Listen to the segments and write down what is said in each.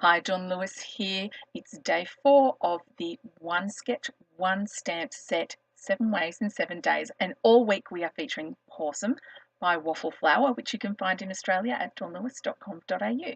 Hi, Dawn Lewis here. It's day 4 of the one sketch, one stamp set, 7 ways in 7 days. And all week we are featuring Pawsome by Waffleflower, which you can find in Australia at dawnlewis.com.au.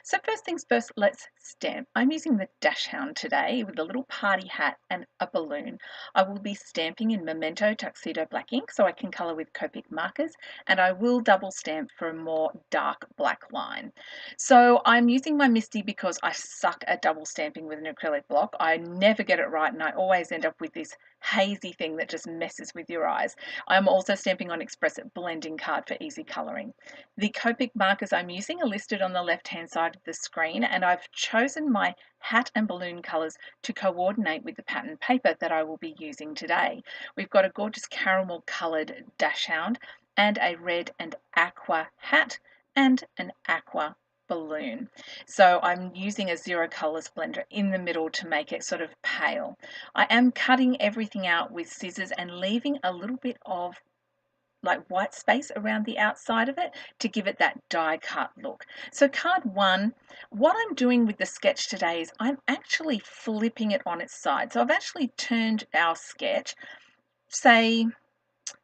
So first things first, let's stamp. I'm using the Dash Hound today with a little party hat and a balloon. I will be stamping in Memento Tuxedo black ink so I can colour with Copic markers, and I will double stamp for a more dark black line. So I'm using my Misty because I suck at double stamping with an acrylic block. I never get it right and I always end up with this hazy thing that just messes with your eyes. I'm also stamping on Express blending card for easy colouring. The Copic markers I'm using are listed on the left hand side of the screen, and I've chosen my hat and balloon colours to coordinate with the pattern paper that I will be using today. We've got a gorgeous caramel coloured Dash Hound and a red and aqua hat and an aqua balloon. So I'm using a zero colours blender in the middle to make it sort of pale. I am cutting everything out with scissors and leaving a little bit of like white space around the outside of it to give it that die cut look. So card 1, what I'm doing with the sketch today is I'm actually flipping it on its side. So I've actually turned our sketch, say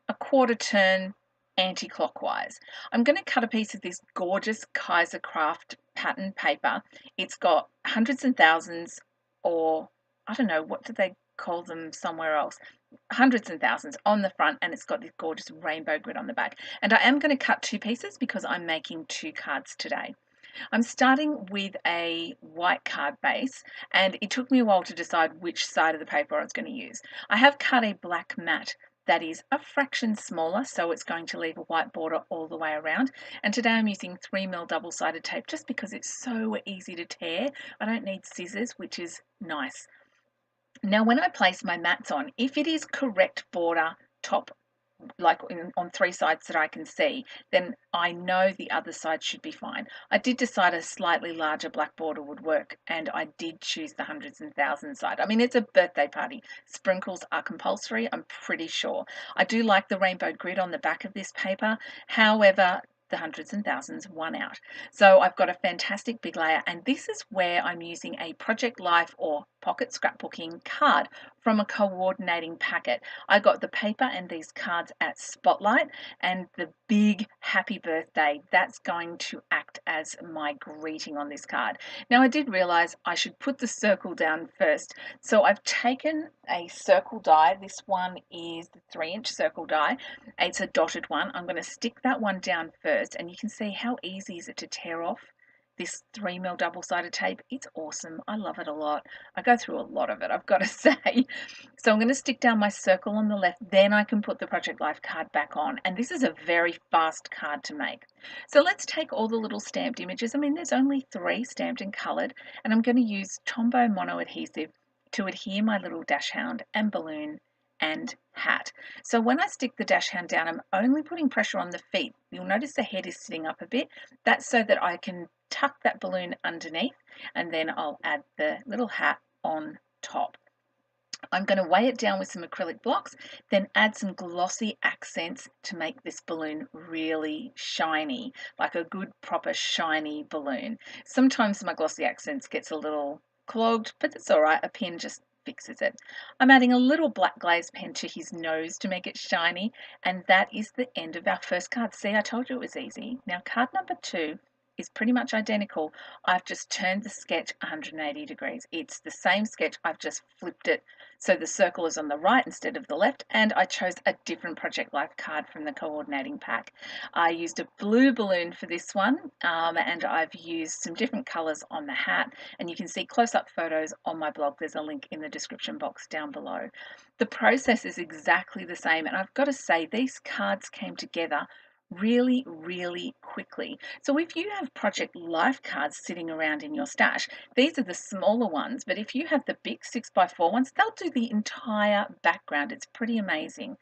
a quarter turn anti-clockwise. I'm going to cut a piece of this gorgeous Kaiser Craft pattern paper. It's got hundreds and thousands, or I don't know, what do they call them somewhere else? Hundreds and thousands on the front, and it's got this gorgeous rainbow grid on the back. And I am going to cut 2 pieces because I'm making 2 cards today. I'm starting with a white card base, and it took me a while to decide which side of the paper I was going to use. I have cut a black mat that is a fraction smaller, so it's going to leave a white border all the way around. And today I'm using 3mm double-sided tape just because it's so easy to tear. I don't need scissors, which is nice. Now when I place my mats on, if it is correct border top, like on 3 sides that I can see, then I know the other side should be fine. I did decide a slightly larger black border would work, and I did choose the hundreds and thousands side. I mean, it's a birthday party. Sprinkles are compulsory, I'm pretty sure. I do like the rainbow grid on the back of this paper. However, the hundreds and thousands won out. So I've got a fantastic big layer, and this is where I'm using a Project Life or pocket scrapbooking card from a coordinating packet. I got the paper and these cards at Spotlight, and the big happy birthday, that's going to act as my greeting on this card. Now I did realize I should put the circle down first, so I've taken a circle die. This one is the 3-inch circle die. It's a dotted one. I'm going to stick that one down first, and you can see how easy is it to tear off this 3mm double-sided tape. It's awesome. I love it a lot. I go through a lot of it, I've got to say. So I'm going to stick down my circle on the left, then I can put the Project Life card back on. And this is a very fast card to make. So let's take all the little stamped images. I mean, there's only 3 stamped and coloured, and I'm going to use Tombow mono adhesive to adhere my little Dash Hound and balloon and hat. So when I stick the Dash Hound down, I'm only putting pressure on the feet. You'll notice the head is sitting up a bit. That's so that I can tuck that balloon underneath, and then I'll add the little hat on top. I'm going to weigh it down with some acrylic blocks, then add some glossy accents to make this balloon really shiny, like a good proper shiny balloon. Sometimes my glossy accents gets a little clogged, but it's all right. A pen just fixes it. I'm adding a little black glaze pen to his nose to make it shiny, and that is the end of our first card. See, I told you it was easy. Now card number 2 is pretty much identical. I've just turned the sketch 180 degrees. It's the same sketch, I've just flipped it so the circle is on the right instead of the left, and I chose a different Project Life card from the coordinating pack. I used a blue balloon for this one, and I've used some different colours on the hat, and you can see close-up photos on my blog. There's a link in the description box down below. The process is exactly the same, and I've got to say these cards came together really, really quickly. So if you have Project Life cards sitting around in your stash, these are the smaller ones, but if you have the big 6x4 ones, they'll do the entire background. It's pretty amazing.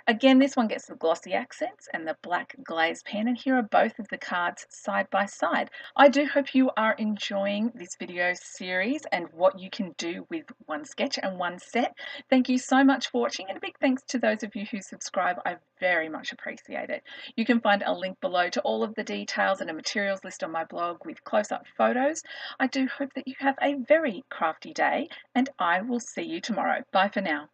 Again, this one gets the glossy accents and the black glaze pen, and here are both of the cards side by side. I do hope you are enjoying this video series and what you can do with one sketch and one set. Thank you so much for watching, and a big thanks to those of you who subscribe. I very much appreciate it. You can find a link below to all of of the details and a materials list on my blog with close-up photos. I do hope that you have a very crafty day, and I will see you tomorrow. Bye for now.